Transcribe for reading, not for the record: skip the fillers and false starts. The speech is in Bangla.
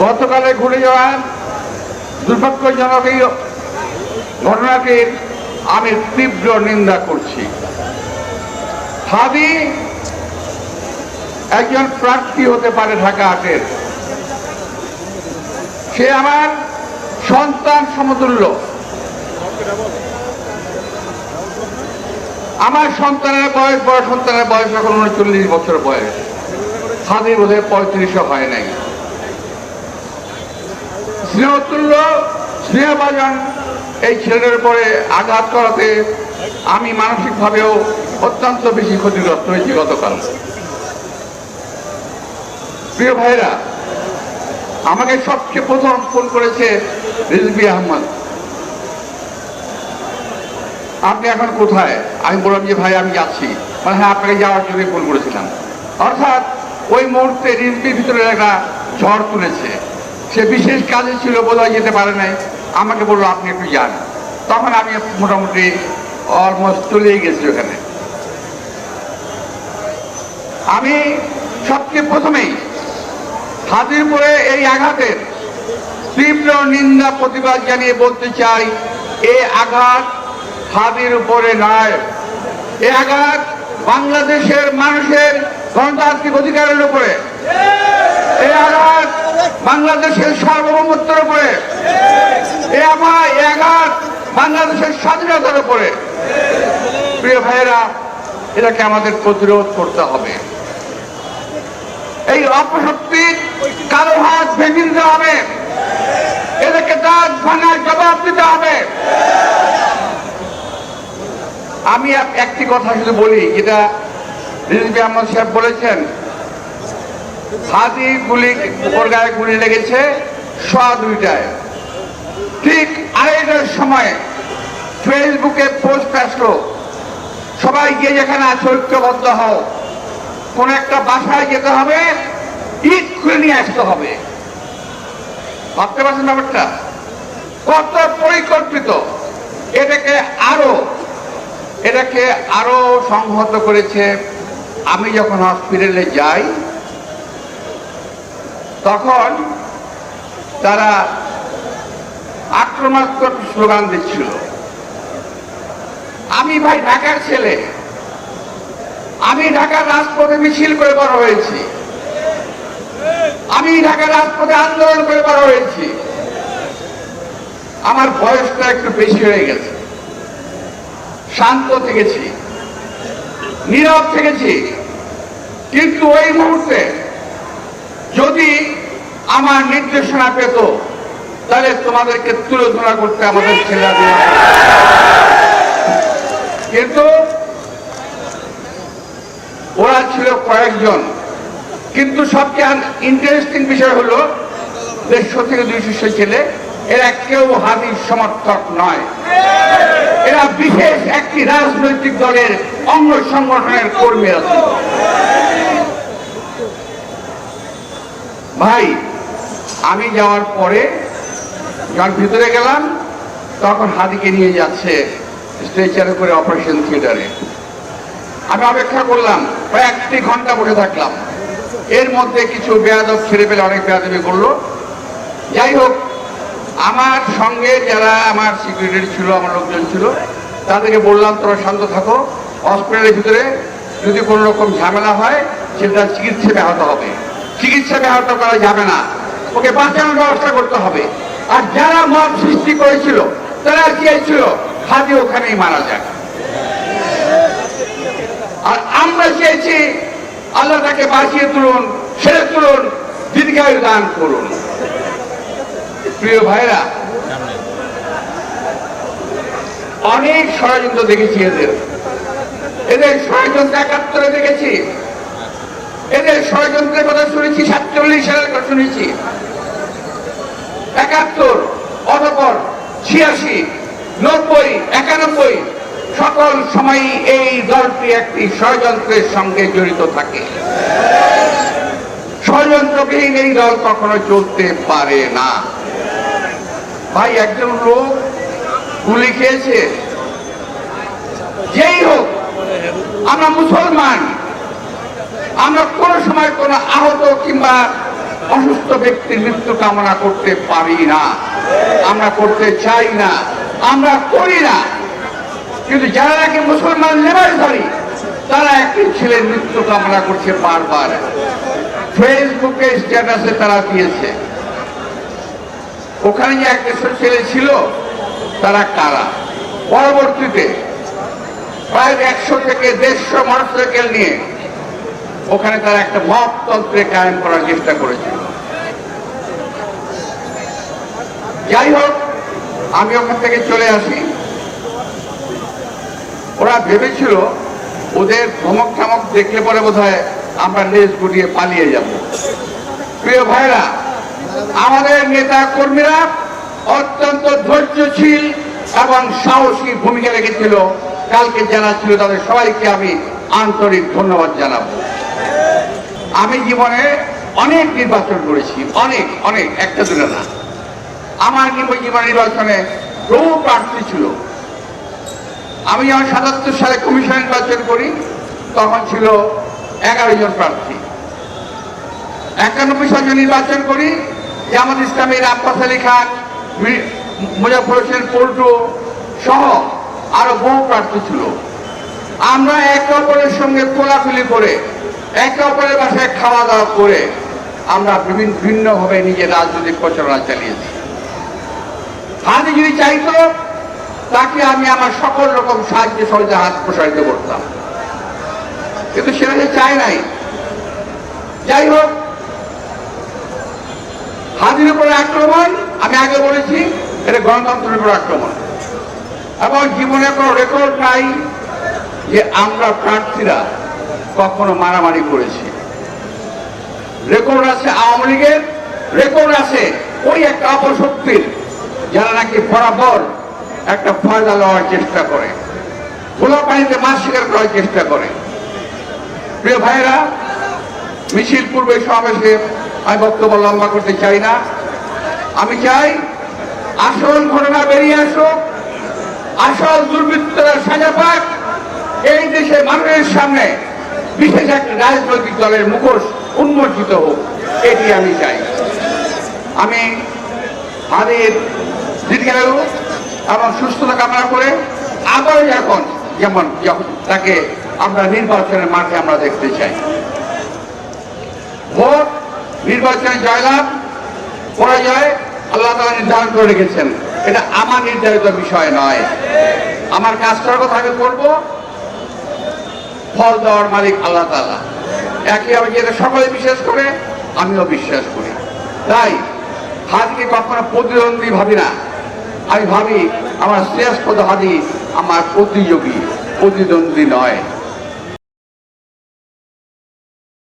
গতকালে ঘুরে যাওয়া দুর্ভাগ্যজনক এই ঘটনাটির আমি তীব্র নিন্দা করছি। হাদি একজন প্রার্থী হতে পারে ঢাকা ৮-এর, সে আমার সন্তান সমতুল্য। আমার সন্তানের বয়স, বড় সন্তানের বয়স এখন ৩৯ বছর বয়স, হাদির বোধহয় ৩৫ও হয় নাই। স্নেহতুল্য, স্নেহভাজন এই ছেলের উপরে আঘাত করাতে আমি মানসিকভাবেও অত্যন্ত বেশি ক্ষতিগ্রস্ত হয়েছি গতকাল। প্রিয় ভাইরা, আমাকে সবচেয়ে প্রথম ফোন করেছে রিজভী আহমদ, আপনি এখন কোথায়? আমি বললাম যে ভাই আমি যাচ্ছি। মানে হ্যাঁ, আপনাকে যাওয়ার জন্য ফোন করেছিলাম। অর্থাৎ ওই মুহূর্তে রিজভীর ভিতরে একটা ঝড় তুলেছে, সে বিশেষ কাজে ছিল, বোধহয় যেতে পারে নাই, আমাকে বললো আপনি একটু যান। তখন আমি মোটামুটি অলমোস্ট চলেই গেছি ওখানে। আমি সবচেয়ে প্রথমেই হাদির উপরে এই আঘাতের তীব্র নিন্দা প্রতিবাদ জানিয়ে বলতে চাই, এই আঘাত হাদির উপরে নয়, এই আঘাত বাংলাদেশের মানুষের গণতান্ত্রিক অধিকারের উপরে, এই আঘাত বাংলাদেশের সার্বভৌমত্বের উপরে, এই আঘাত বাংলাদেশের স্বাধীনতার উপরে। প্রিয় ভাইয়েরা, এটাকে আমাদের প্রতিরোধ করতে হবে। এই অপশক্তির কারো হাত ভেঙে দিতে হবে, এদেরকে দাঁত ভাঙার জবাব দিতে হবে। আমি একটি কথা শুধু বলি, যেটা রিজভী আহমদ সাহেব বলেছেন, হাদি ওর গায়ে গুলি লেগেছে 2:15। ঠিক 2:30টার সময় ফেসবুকে পোস্ট আসলো, সবাই গিয়ে যেখানে আছে ঐক্যবদ্ধ হও, কোন একটা বাসায় যেতে হবে, ইট খুলে নিয়ে আসতে হবে। ভাবতে পারছেন ব্যাপারটা কত পরিকল্পিত? এটাকে আরো সংহত করেছে। আমি যখন হসপিটালে যাই তখন তারা আক্রমণাত্মক স্লোগান দিচ্ছিল। আমি ভাই ঢাকার ছেলে, আমি ঢাকার রাজপথে মিছিল করে বড় হয়েছি, আমি ঢাকার রাজপথে আন্দোলন করে বড় হয়েছি। আমার বয়সটা একটু বেশি হয়ে গেছে, শান্ত থেকেছি, নীরব থেকেছি, কিন্তু ওই মুহূর্তে যদি আমার নির্দেশনা পেত তাহলে তোমাদেরকে তুলে ধরা করতে আমাদের ছেলেরা দেওয়া। কিন্তু ওরা ছিল কয়েকজন। কিন্তু সবচেয়ে ইন্টারেস্টিং বিষয় হলো 150 থেকে 200 ছেলে, এরা কেউ হাদির সমর্থক নয়, এরা বিশেষ একটি রাজনৈতিক দলের অঙ্গ সংগঠনের কর্মী আছে। ভাই, আমি যাওয়ার পরে যখন ভিতরে গেলাম তখন হাদিকে নিয়ে যাচ্ছে স্ট্রেচারে করে অপারেশন থিয়েটারে। আমি অপেক্ষা করলাম, প্রায় 1 ঘন্টা বসে থাকলাম। এর মধ্যে কিছু বেয়াদব ছেড়ে পেলে অনেক বেয়াদবি করলো। যাই হোক, আমার সঙ্গে যারা আমার সিকিউরিটি ছিল, আমার লোকজন ছিল, তাদেরকে বললাম তোরা শান্ত থাকো, হসপিটালের ভিতরে যদি কোনো রকম ঝামেলা হয় সেটা চিকিৎসা ব্যাহত হবে, চিকিৎসা ব্যাহত করা যাবে না, ওকে বাঁচানোর ব্যবস্থা করতে হবে। আর যারা মত সৃষ্টি করেছিল তারা চেয়েছিল হাদি ওখানেই মারা যাক, আর আমরা চেয়েছি আল্লাহ তাকে বাঁচিয়ে তুলুন, ছেড়ে তুলুন, দীর্ঘায়ু দান করুন। প্রিয় ভাইরা, অনেক ষড়যন্ত্র দেখেছি, এদের ষড়যন্ত্র 71-এ দেখেছি, এদের ষড়যন্ত্রের কথা শুনেছি, 47 সালের কথা শুনেছি, 71, অতঃপর 86, 90, 91, সকল সময়ই এই দলটি একটি ষড়যন্ত্রের সঙ্গে জড়িত থাকে। ষড়যন্ত্রবিহীন এই দল কখনো চলতে পারে না। ভাই, একজন লোক গুলি খেয়েছে, যেই হোক, আমরা মুসলমান, আমরা কোনো সময় কোনো আহত কিংবা অসুস্থ ব্যক্তির মৃত্যু কামনা করতে পারি না, আমরা করতে চাই না, আমরা করি না। কিন্তু যারা নাকি মুসলমান লেবাসধারী তারা একটি ছেলের মৃত্যু কামনা করছে বারবার, ফেসবুকে স্ট্যাটাসে তারা দিয়েছে। ওখানে যে একটা ছেলে ছিল তারা কারা? পরবর্তীতে প্রায় 100 থেকে 150 মোটরসাইকেল নিয়ে ওখানে তারা একটা মপতন্ত্রে কায়েম করার চেষ্টা করেছিল। যাই হোক, আমি ওখান থেকে চলে আসি। ওরা ভেবেছিল ওদের ধমক ঠামক দেখলে পরে বোধহয় আমরা লেজ গুটিয়ে পালিয়ে যাব। প্রিয় ভাইরা, আমাদের নেতা কর্মীরা অত্যন্ত ধৈর্যশীল এবং সাহসী ভূমিকা রেখেছিল। কালকে যারা ছিল তাদের সবাইকে আমি আন্তরিক ধন্যবাদ জানাবো। আমি জীবনে অনেক নির্বাচন করেছি, অনেক অনেক, একটা দুটো না। আমার জীবন নির্বাচনে বহু প্রার্থী ছিল। আমি যখন ৭৭ সালে কমিশন নির্বাচন করি তখন ছিল 11 জন প্রার্থী। 91 সালে নির্বাচন করি, জামাত ইসলামের আব্বাস আলী খান, মুজাফর হোসেন পল্টু সহ আরো বহু প্রার্থী ছিল। আমরা একে অপরের সঙ্গে কোলাকুলি করে, একে অপরের বাসায় খাওয়া দাওয়া করে আমরা ভিন্নভাবে নিজের রাজনৈতিক প্রচারণা চালিয়েছি। হাতে যদি চাইতো তাকে আমি আমার সকল রকম সাহায্য সহজে হাত প্রসারিত করতাম, কিন্তু সেটা সে চায় নাই। যাই হোক, হাদির উপরে আক্রমণ, আমি আগে বলেছি, এটা গণতন্ত্রের উপর আক্রমণ। এবং জীবনে কোনো রেকর্ড নাই যে আমরা প্রার্থীরা কখনো মারামারি করেছি। রেকর্ড আছে আওয়ামী লীগের, রেকর্ড আছে ওই একটা অপশক্তির, যারা নাকি বরাবর একটা ফায়দা লওয়ার চেষ্টা করে, খোলা পানিতে মাছ শিকার করার চেষ্টা করে। প্রিয় ভাইরা, মিছিল পূর্বে সমাবেশে আমি বক্তব্য লম্বা করতে চাই না। আমি চাই আসল ঘটনা বেরিয়ে আসুক, আসল দুর্বৃত্তরা সাজা পাক, এই দেশে মানুষের সামনে বিশেষ একটা রাজনৈতিক দলের মুখোশ উন্মোচিত হোক, এটি আমি চাই। আমি হাদির দীর্ঘায়ু এবং সুস্থতা কামনা করে আবার যখন তাকে আমরা নির্বাচনের মাঠে আমরা দেখতে চাই। ভোট, নির্বাচনে জয়লাভ পরাজয় আল্লাহ তাআলা নির্ধারণ করে রেখেছেন, এটা আমার নির্ধারিত বিষয় নয়। আমার কাজ করার কথা আমি করবো, ফল দেওয়ার মালিক আল্লাহ তাআলা। একইভাবে যেটা সকলে বিশ্বাস করে আমিও বিশ্বাস করি। তাই হাদিকে কখনো প্রতিদ্বন্দ্বী ভাবি না, আমি ভাবি আমার শ্রেষ্ঠ হাদি আমার প্রতিযোগী, প্রতিদ্বন্দ্বী নয়।